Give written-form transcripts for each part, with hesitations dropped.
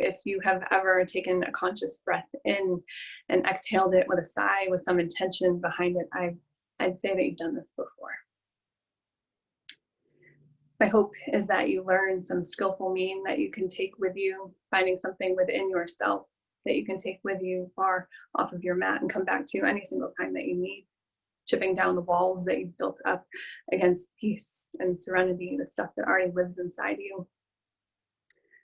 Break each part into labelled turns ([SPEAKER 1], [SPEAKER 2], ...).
[SPEAKER 1] if you have ever taken a conscious breath in and exhaled it with a sigh with some intention behind it, I'd say that you've done this before. My hope is that you learn some skillful mean that you can take with you, finding something within yourself that you can take with you far off of your mat and come back to any single time that you need, chipping down the walls that you've built up against peace and serenity, the stuff that already lives inside you.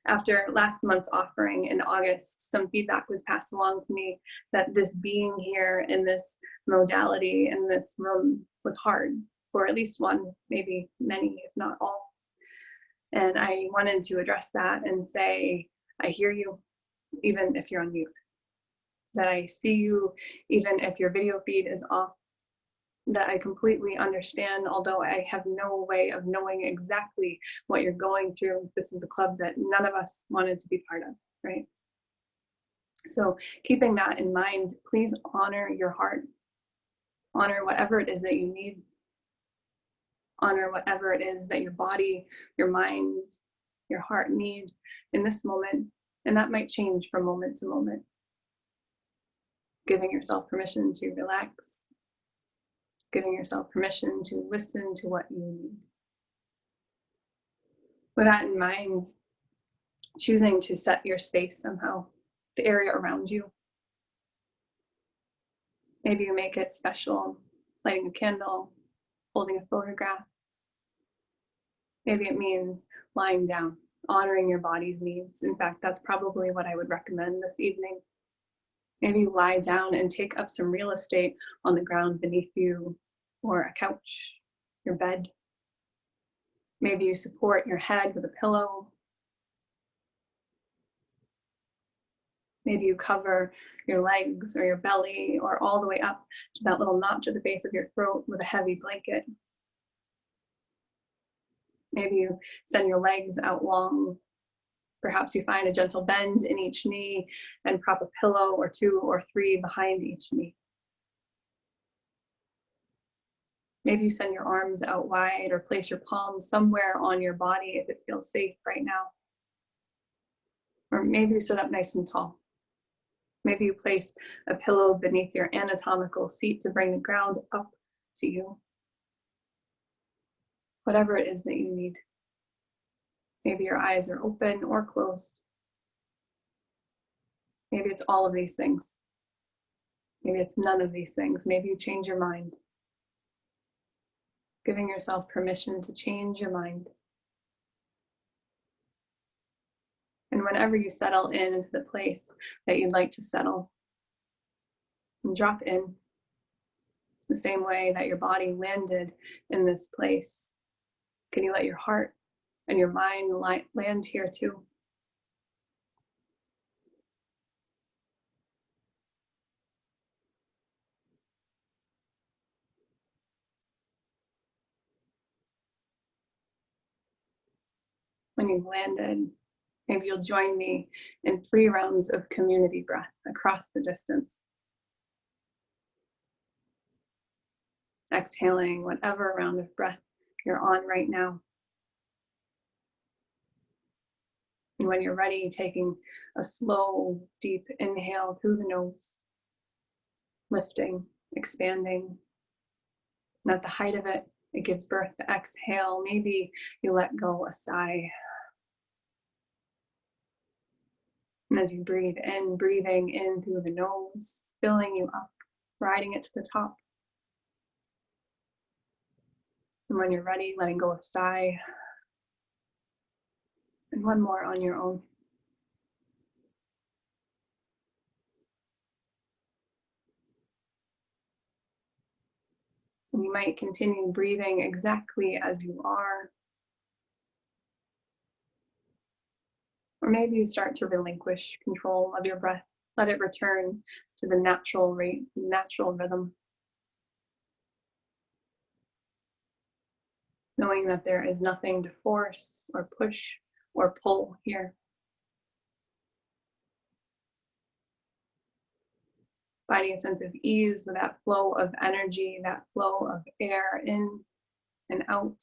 [SPEAKER 1] After last month's offering in August, some feedback was passed along to me that this being here in this modality, in this room, was hard for at least one, maybe many, if not all. And I wanted to address that and say, I hear you, even if you're on mute. That I see you, even if your video feed is off. That I completely understand, although I have no way of knowing exactly what you're going through. This is a club that none of us wanted to be part of, right? So keeping that in mind, please honor your heart. Honor whatever it is that you need. Honor whatever it is that your body, your mind, your heart need in this moment. And that might change from moment to moment. Giving yourself permission to relax. Giving yourself permission to listen to what you need. With that in mind, choosing to set your space somehow, the area around you. Maybe you make it special, lighting a candle, holding a photograph. Maybe it means lying down, honoring your body's needs. In fact, that's probably what I would recommend this evening. Maybe you lie down and take up some real estate on the ground beneath you, or a couch, your bed. Maybe you support your head with a pillow. Maybe you cover your legs or your belly or all the way up to that little notch at the base of your throat with a heavy blanket. Maybe you send your legs out long. Perhaps you find a gentle bend in each knee and prop a pillow or two or three behind each knee. Maybe you send your arms out wide or place your palms somewhere on your body if it feels safe right now. Or maybe you sit up nice and tall. Maybe you place a pillow beneath your anatomical seat to bring the ground up to you. Whatever it is that you need. Maybe your eyes are open or closed. Maybe it's all of these things. Maybe it's none of these things. Maybe you change your mind. Giving yourself permission to change your mind. And whenever you settle into the place that you'd like to settle, and drop in the same way that your body landed in this place, can you let your heart and your mind land here too? When you've landed, maybe you'll join me in 3 rounds of community breath across the distance. Exhaling whatever round of breath you're on right now. And when you're ready, taking a slow, deep inhale through the nose, lifting, expanding. And at the height of it, it gives birth to exhale. Maybe you let go a sigh. And as you breathe in, breathing in through the nose, filling you up, riding it to the top. And when you're ready, letting go of sigh. And one more on your own. And you might continue breathing exactly as you are. Or maybe you start to relinquish control of your breath. Let it return to the natural rate, natural rhythm. Knowing that there is nothing to force or push or pull here. Finding a sense of ease with that flow of energy, that flow of air in and out.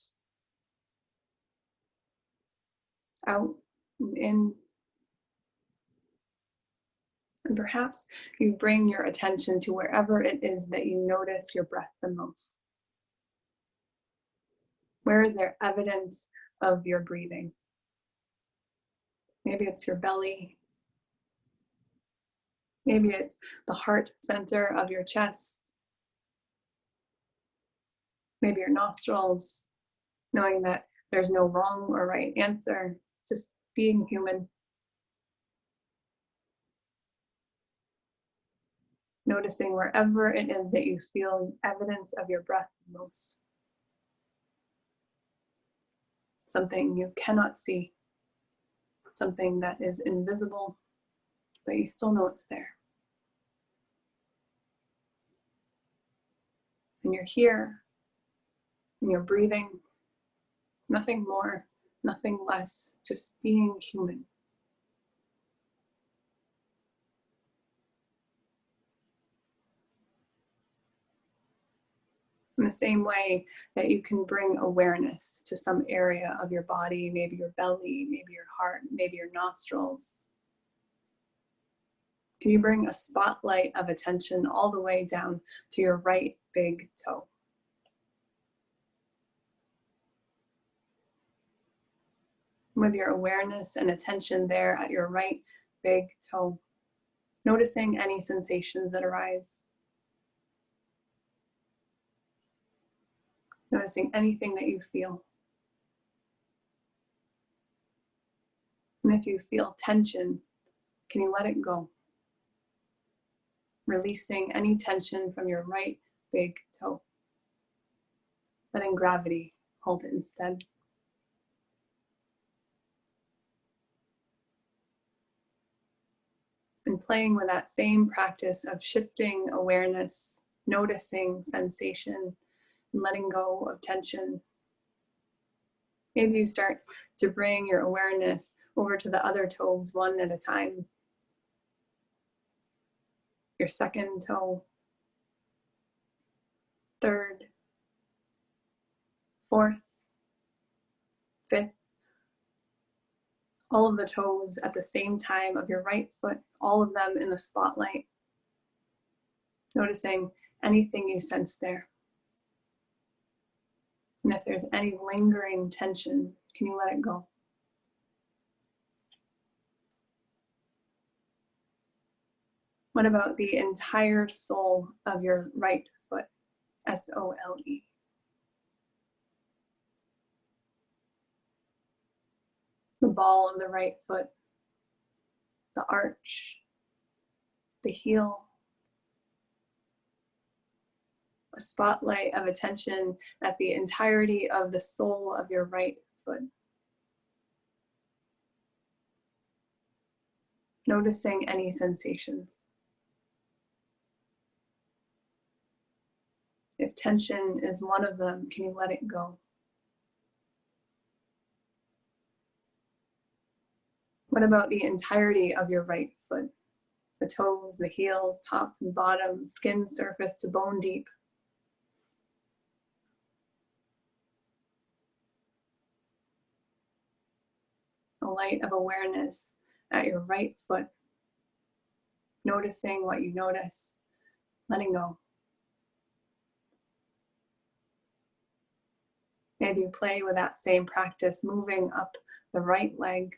[SPEAKER 1] Out and in. And perhaps you bring your attention to wherever it is that you notice your breath the most. Where is there evidence of your breathing? Maybe it's your belly. Maybe it's the heart center of your chest. Maybe your nostrils, knowing that there's no wrong or right answer, just being human. Noticing wherever it is that you feel evidence of your breath most. Something you cannot see, something that is invisible, but you still know it's there. And you're here, and you're breathing, nothing more, nothing less, just being human. In the same way that you can bring awareness to some area of your body, maybe your belly, maybe your heart, maybe your nostrils. Can you bring a spotlight of attention all the way down to your right big toe? With your awareness and attention there at your right big toe, noticing any sensations that arise. Noticing anything that you feel. And if you feel tension, can you let it go? Releasing any tension from your right big toe. Letting gravity hold it instead. And playing with that same practice of shifting awareness, noticing sensation, and letting go of tension. Maybe you start to bring your awareness over to the other toes one at a time. Your second toe, third, fourth, fifth, all of the toes at the same time of your right foot, all of them in the spotlight. Noticing anything you sense there. And if there's any lingering tension, can you let it go? What about the entire sole of your right foot? S-O-L-E. The ball of the right foot, the arch, the heel, a spotlight of attention at the entirety of the sole of your right foot. Noticing any sensations. If tension is one of them, can you let it go? What about the entirety of your right foot? The toes, the heels, top and bottom, skin surface to bone deep. A light of awareness at your right foot. Noticing what you notice, letting go. Maybe you play with that same practice, moving up the right leg.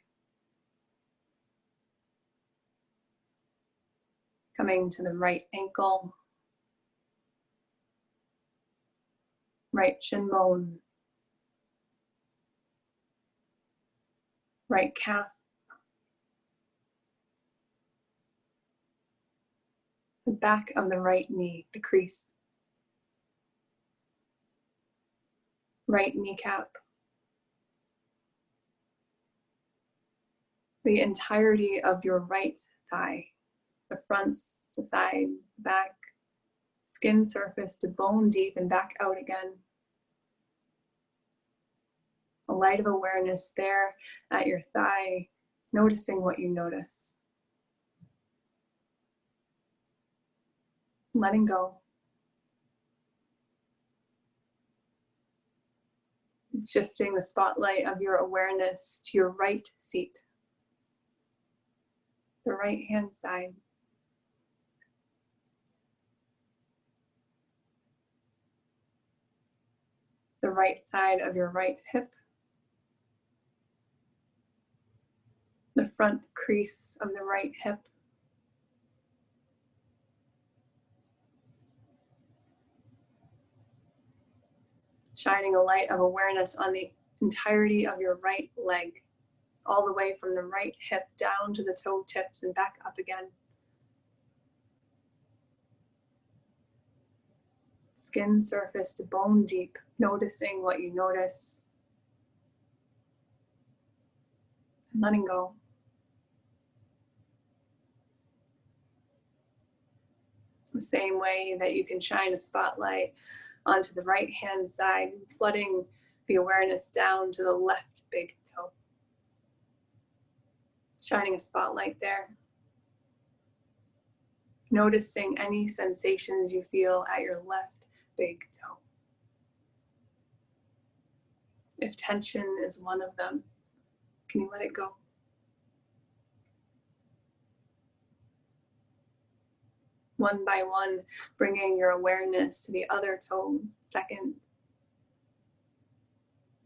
[SPEAKER 1] Coming to the right ankle, right shin bone, right calf, the back of the right knee, the crease, right kneecap, the entirety of your right thigh, the fronts, the side, back, skin surface to bone deep and back out again. A light of awareness there at your thigh, noticing what you notice. Letting go. Shifting the spotlight of your awareness to your right seat, the right hand side. the right side of your right hip, the front crease of the right hip, shining a light of awareness on the entirety of your right leg, all the way from the right hip down to the toe tips and back up again. Skin surface to bone deep, noticing what you notice, and letting go. The same way that you can shine a spotlight onto the right hand side, flooding the awareness down to the left big toe. Shining a spotlight there. Noticing any sensations you feel at your left big toe. If tension is one of them, can you let it go? One by one, bringing your awareness to the other toes, second,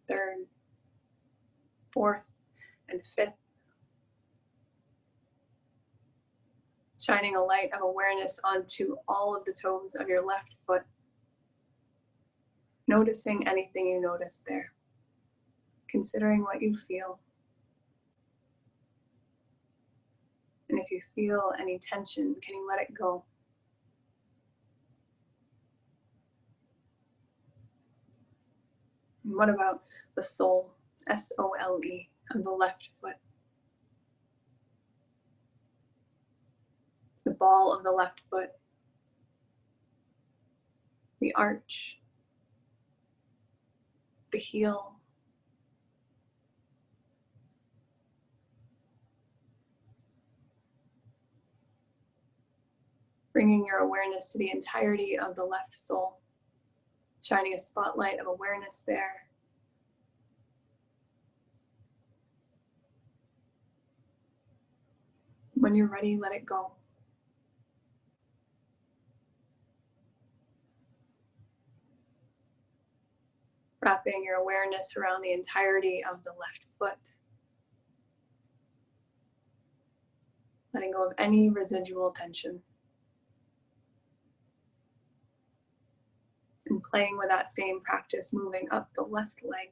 [SPEAKER 1] third, fourth, and fifth. Shining a light of awareness onto all of the toes of your left foot. Noticing anything you notice there. Considering what you feel. And if you feel any tension, can you let it go? And what about the sole, S-O-L-E, of the left foot? The ball of the left foot. The arch. The heel. Bringing your awareness to the entirety of the left sole. Shining a spotlight of awareness there. When you're ready, let it go. Wrapping your awareness around the entirety of the left foot. Letting go of any residual tension. And playing with that same practice, moving up the left leg.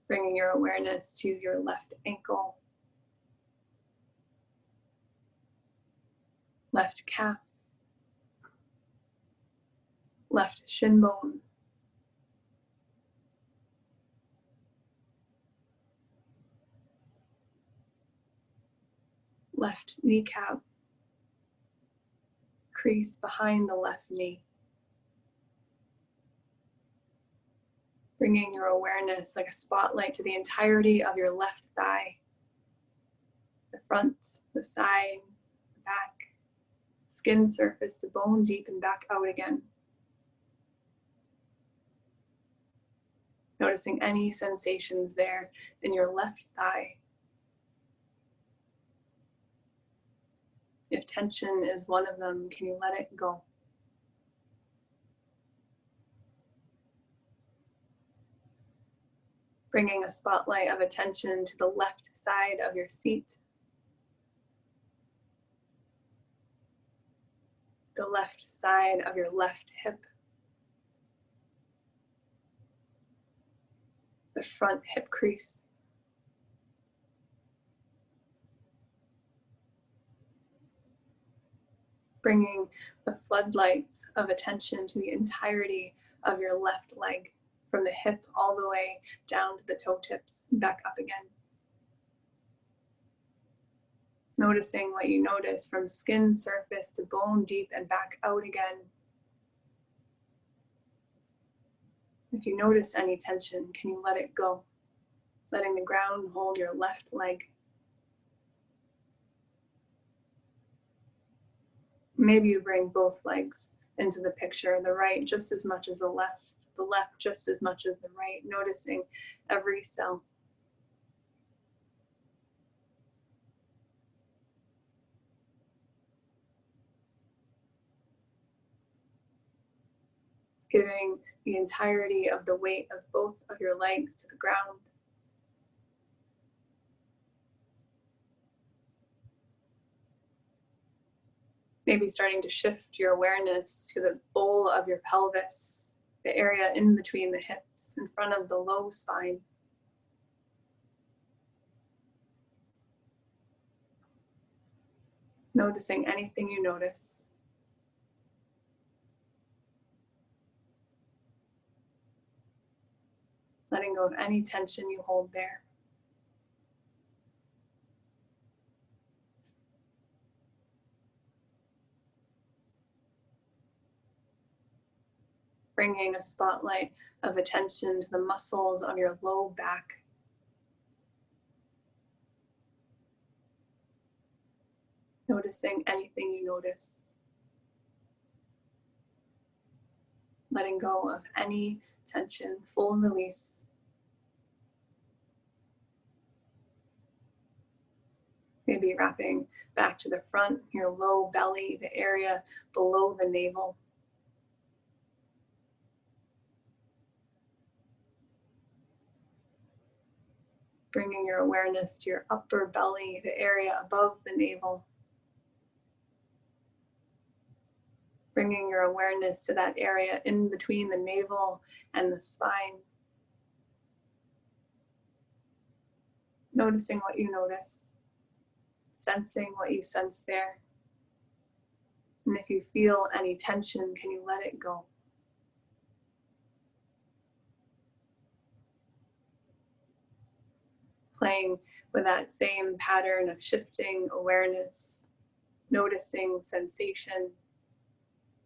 [SPEAKER 1] Bringing your awareness to your left ankle, left calf, left shin bone, left kneecap, crease behind the left knee. Bringing your awareness like a spotlight to the entirety of your left thigh, the front, the side, the back, skin surface to bone deep and back out again. Noticing any sensations there in your left thigh. If tension is one of them, can you let it go? Bringing a spotlight of attention to the left side of your seat, the left side of your left hip, the front hip crease, bringing the floodlights of attention to the entirety of your left leg, from the hip all the way down to the toe tips, back up again. Noticing what you notice from skin surface to bone deep and back out again. If you notice any tension, can you let it go? Letting the ground hold your left leg. Maybe you bring both legs into the picture, the right just as much as the left just as much as the right, noticing every cell. giving the entirety of the weight of both of your legs to the ground. Maybe starting to shift your awareness to the bowl of your pelvis, the area in between the hips, in front of the low spine. Noticing anything you notice. Letting go of any tension you hold there. Bringing a spotlight of attention to the muscles of your low back. Noticing anything you notice. Letting go of any tension, full release. Maybe wrapping back to the front, your low belly, the area below the navel. Bringing your awareness to your upper belly, the area above the navel. Bringing your awareness to that area in between the navel and the spine. Noticing what you notice. Sensing what you sense there. And if you feel any tension, can you let it go? Playing with that same pattern of shifting awareness, noticing sensation,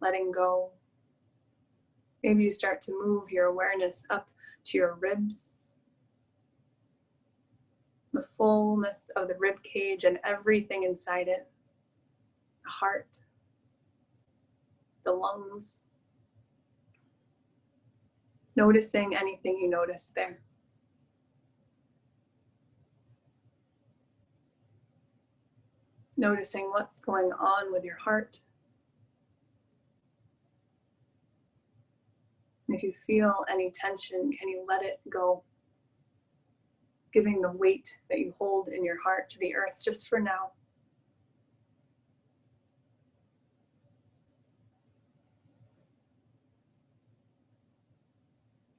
[SPEAKER 1] letting go. Maybe you start to move your awareness up to your ribs, the fullness of the rib cage and everything inside it, the heart, the lungs. Noticing anything you notice there. Noticing what's going on with your heart. If you feel any tension, can you let it go? Giving the weight that you hold in your heart to the earth just for now.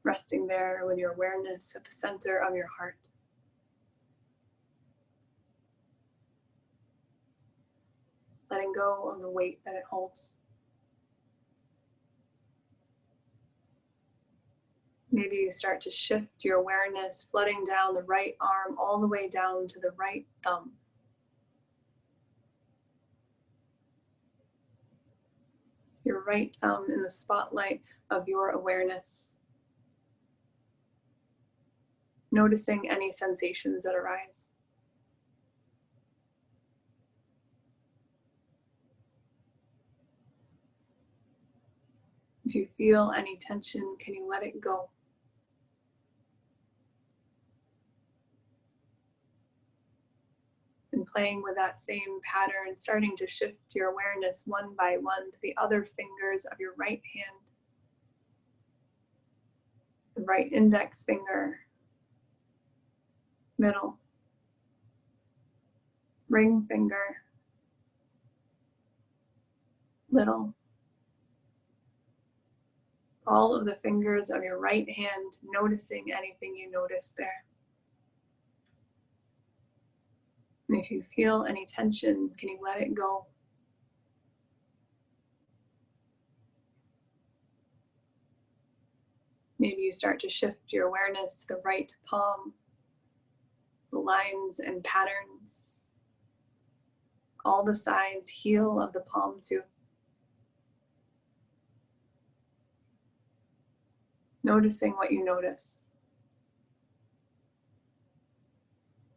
[SPEAKER 1] Resting there with your awareness at the center of your heart. Letting go of the weight that it holds. Maybe you start to shift your awareness, flooding down the right arm all the way down to the right thumb. Your right thumb in the spotlight of your awareness. Noticing any sensations that arise. If you feel any tension, can you let it go? And playing with that same pattern, starting to shift your awareness one by one to the other fingers of your right hand. The right index finger, middle, ring finger, little. All of the fingers of your right hand, noticing anything you notice there. And if you feel any tension, can you let it go? Maybe you start to shift your awareness to the right palm, the lines and patterns, all the sides, heel of the palm too. Noticing what you notice.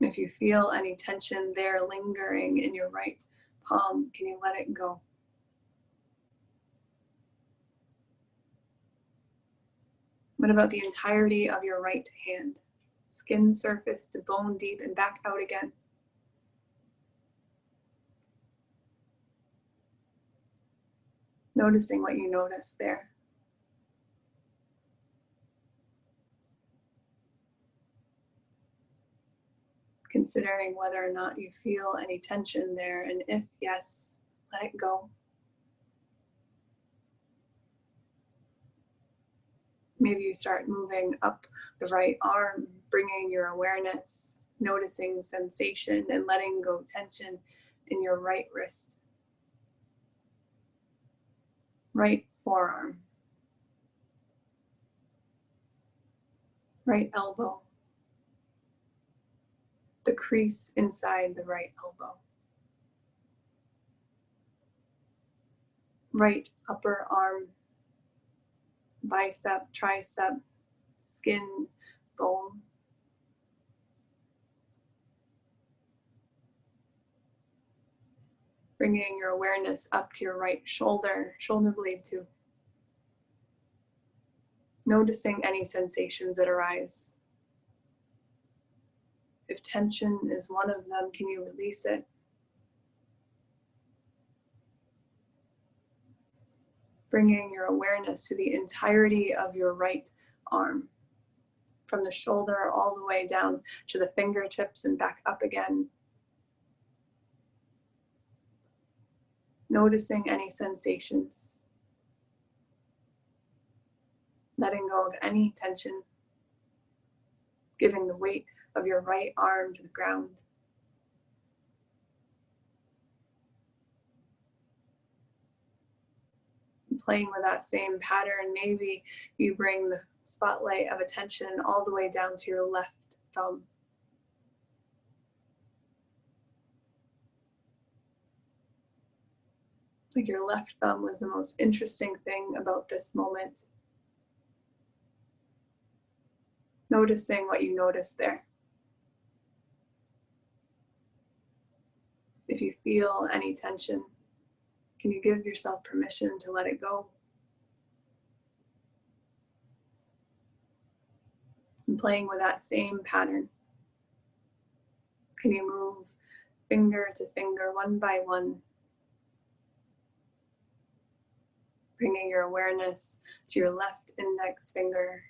[SPEAKER 1] If you feel any tension there lingering in your right palm, can you let it go? What about the entirety of your right hand? Skin surface to bone deep and back out again. Noticing what you notice there. Considering whether or not you feel any tension there, and if yes, let it go. Maybe you start moving up the right arm, bringing your awareness, noticing sensation, and letting go tension in your right wrist, right forearm, right elbow, the crease inside the right elbow, right upper arm, bicep, tricep, skin, bone. Bringing your awareness up to your right shoulder, shoulder blade too. Noticing any sensations that arise. If tension is one of them, can you release it? Bringing your awareness to the entirety of your right arm, from the shoulder all the way down to the fingertips and back up again. Noticing any sensations. Letting go of any tension. Giving the weight of your right arm to the ground. And playing with that same pattern, maybe you bring the spotlight of attention all the way down to your left thumb. Like your left thumb was the most interesting thing about this moment. Noticing what you notice there. If you feel any tension, can you give yourself permission to let it go? And playing with that same pattern, can you move finger to finger, one by one, bringing your awareness to your left index finger,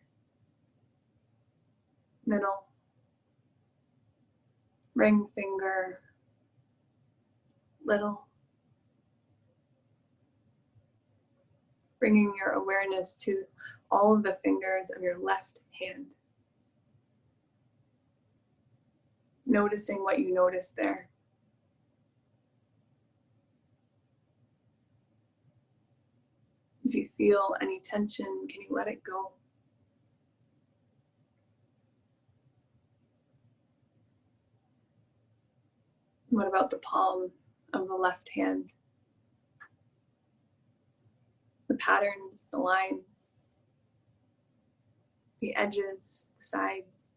[SPEAKER 1] middle, ring finger, little, bringing your awareness to all of the fingers of your left hand. Noticing what you notice there. If you feel any tension, can you let it go? What about the palm of the left hand? The patterns, the lines, the edges, the sides.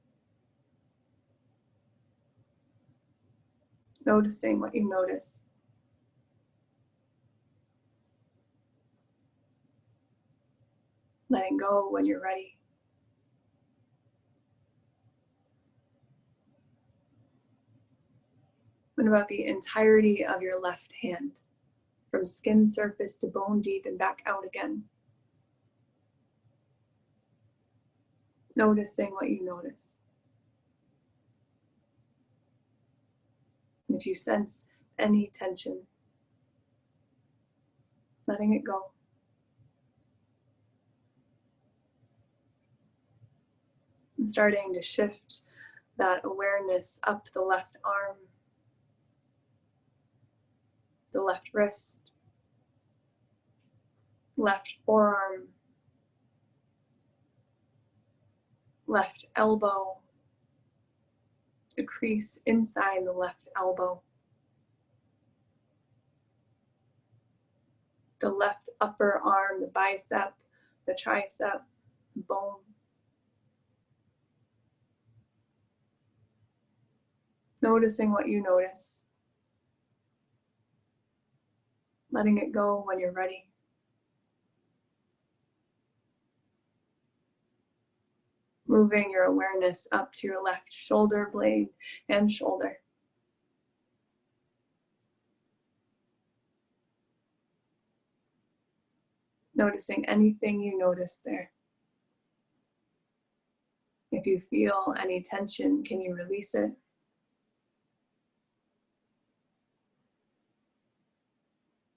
[SPEAKER 1] Noticing what you notice. Letting go when you're ready. What about the entirety of your left hand, from skin surface to bone deep and back out again? Noticing what you notice. And if you sense any tension, letting it go. And starting to shift that awareness up the left arm, the left wrist, left forearm, left elbow, the crease inside the left elbow, the left upper arm, the bicep, the tricep, bone. Noticing what you notice. Letting it go when you're ready. Moving your awareness up to your left shoulder blade and shoulder. Noticing anything you notice there. If you feel any tension, can you release it?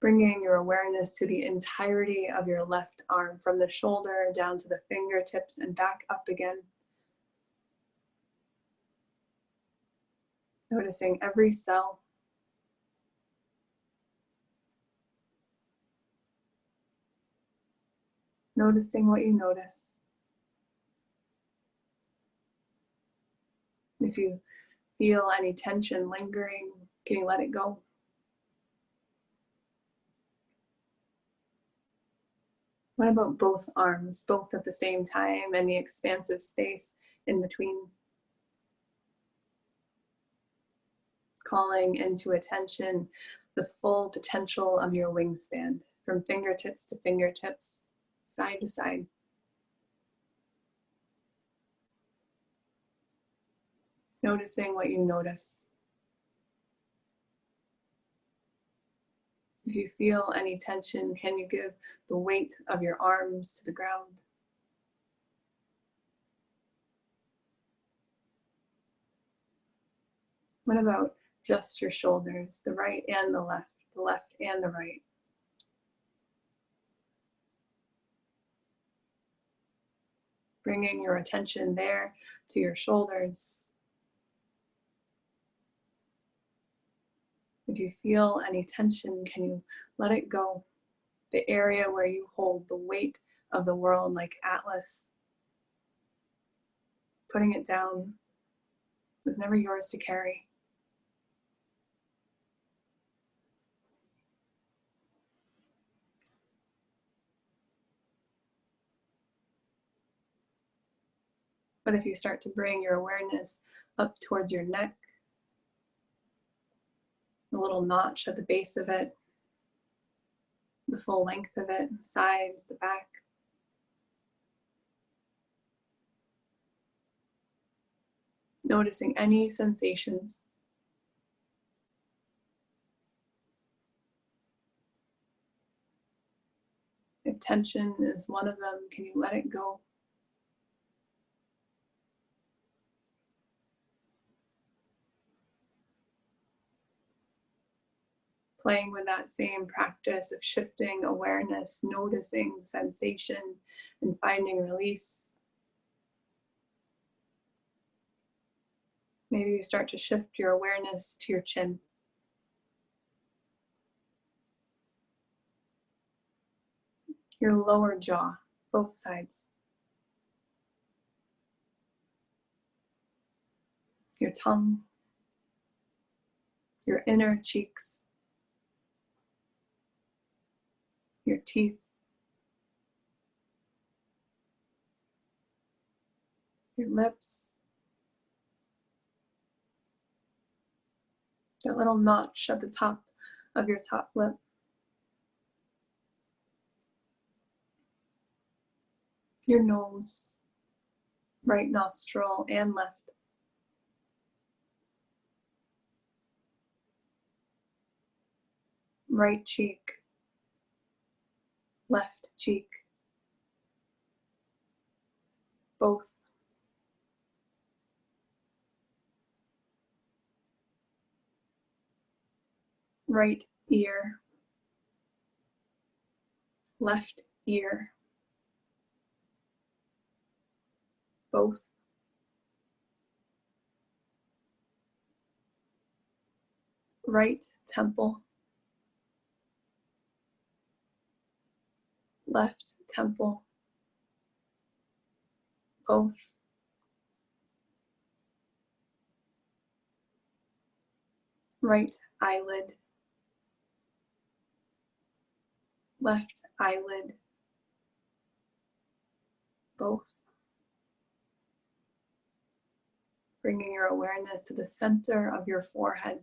[SPEAKER 1] Bringing your awareness to the entirety of your left arm, from the shoulder down to the fingertips and back up again. Noticing every cell. Noticing what you notice. If you feel any tension lingering, can you let it go? What about both arms, both at the same time, and the expansive space in between? Calling into attention the full potential of your wingspan, from fingertips to fingertips, side to side. Noticing what you notice. If you feel any tension, can you give the weight of your arms to the ground? What about just your shoulders, the right and the left and the right? Bringing your attention there to your shoulders. If you feel any tension, can you let it go? The area where you hold the weight of the world like Atlas, putting it down, was never yours to carry. But if you start to bring your awareness up towards your neck, the little notch at the base of it, the full length of it, sides, the back, noticing any sensations. If tension is one of them, can you let it go? Playing with that same practice of shifting awareness, noticing sensation, and finding release. Maybe you start to shift your awareness to your chin. Your lower jaw, both sides. Your tongue, your inner cheeks, your teeth, your lips, that little notch at the top of your top lip. Your nose, right nostril and left. Right cheek, left cheek, both. Right ear, left ear, both. Right temple, left temple, both. Right eyelid, left eyelid, both. Bringing your awareness to the center of your forehead.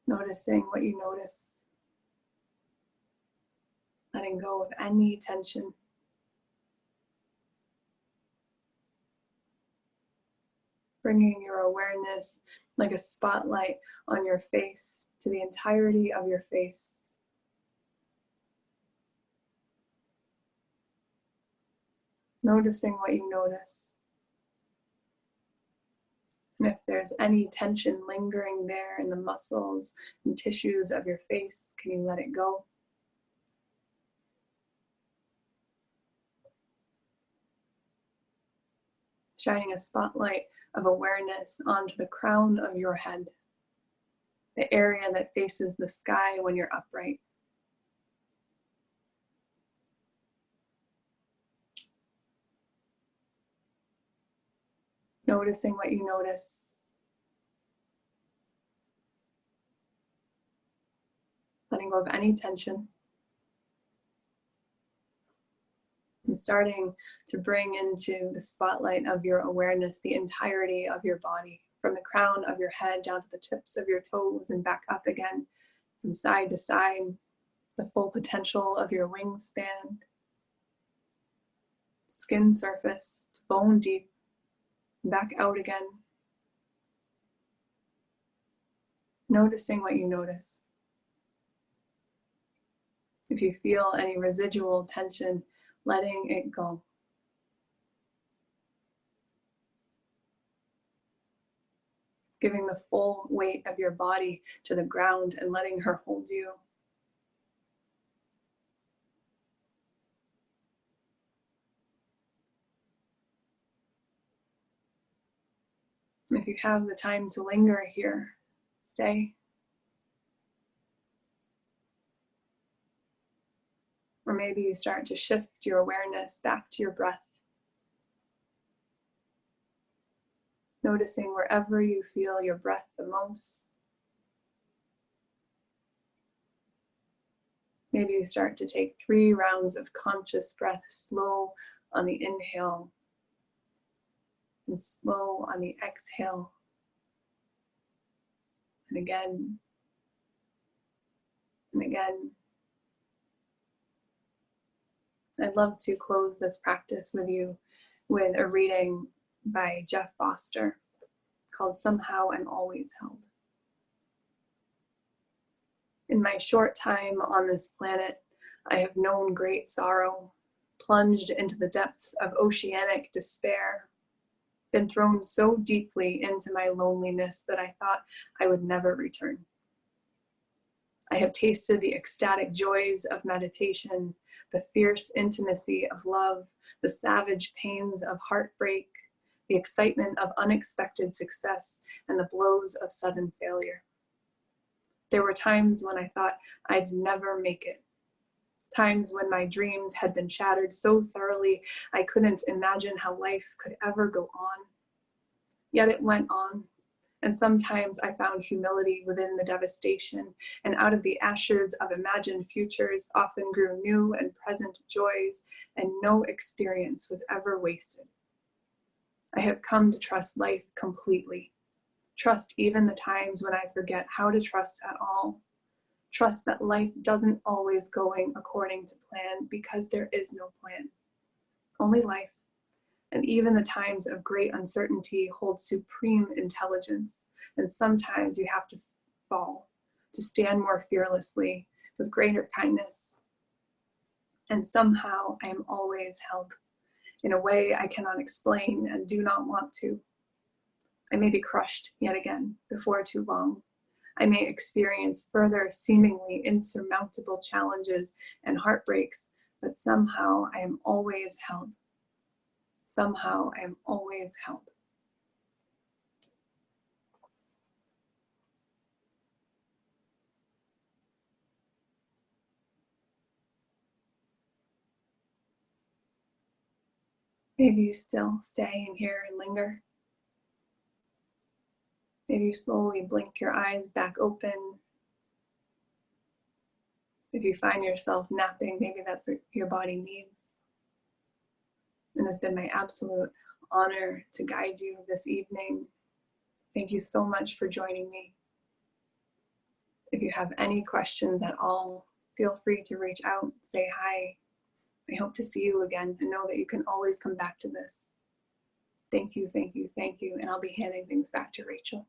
[SPEAKER 1] Noticing what you notice. Letting go of any tension. Bringing your awareness like a spotlight on your face to the entirety of your face. Noticing what you notice. And if there's any tension lingering there in the muscles and tissues of your face, can you let it go? Shining a spotlight of awareness onto the crown of your head, the area that faces the sky when you're upright. Noticing what you notice. Letting go of any tension. And starting to bring into the spotlight of your awareness the entirety of your body, from the crown of your head down to the tips of your toes and back up again, from side to side, the full potential of your wingspan, skin surface to bone deep, back out again. Noticing what you notice. If you feel any residual tension, letting it go. Giving the full weight of your body to the ground and letting her hold you. If you have the time to linger here, stay. Or maybe you start to shift your awareness back to your breath. Noticing wherever you feel your breath the most. Maybe you start to take 3 rounds of conscious breath, slow on the inhale and slow on the exhale. And again, and again. I'd love to close this practice with you with a reading by Jeff Foster called Somehow I'm Always Held. In my short time on this planet, I have known great sorrow, plunged into the depths of oceanic despair, been thrown so deeply into my loneliness that I thought I would never return. I have tasted the ecstatic joys of meditation, the fierce intimacy of love, the savage pains of heartbreak, the excitement of unexpected success, and the blows of sudden failure. There were times when I thought I'd never make it. Times when my dreams had been shattered so thoroughly I couldn't imagine how life could ever go on. Yet it went on, and sometimes I found humility within the devastation, and out of the ashes of imagined futures often grew new and present joys, and no experience was ever wasted. I have come to trust life completely. Trust even the times when I forget how to trust at all. Trust that life doesn't always going according to plan because there is no plan. Only life, and even the times of great uncertainty hold supreme intelligence, and sometimes you have to fall to stand more fearlessly with greater kindness. And somehow I am always held in a way I cannot explain and do not want to. I may be crushed yet again before too long. I may experience further seemingly insurmountable challenges and heartbreaks, but somehow I am always held. Somehow I am always held. Maybe you still stay in here and linger. Maybe you slowly blink your eyes back open. If you find yourself napping, maybe that's what your body needs. And it's been my absolute honor to guide you this evening. Thank you so much for joining me. If you have any questions at all, feel free to reach out, say hi. I hope to see you again and know that you can always come back to this. Thank you, thank you, thank you. And I'll be handing things back to Rachel.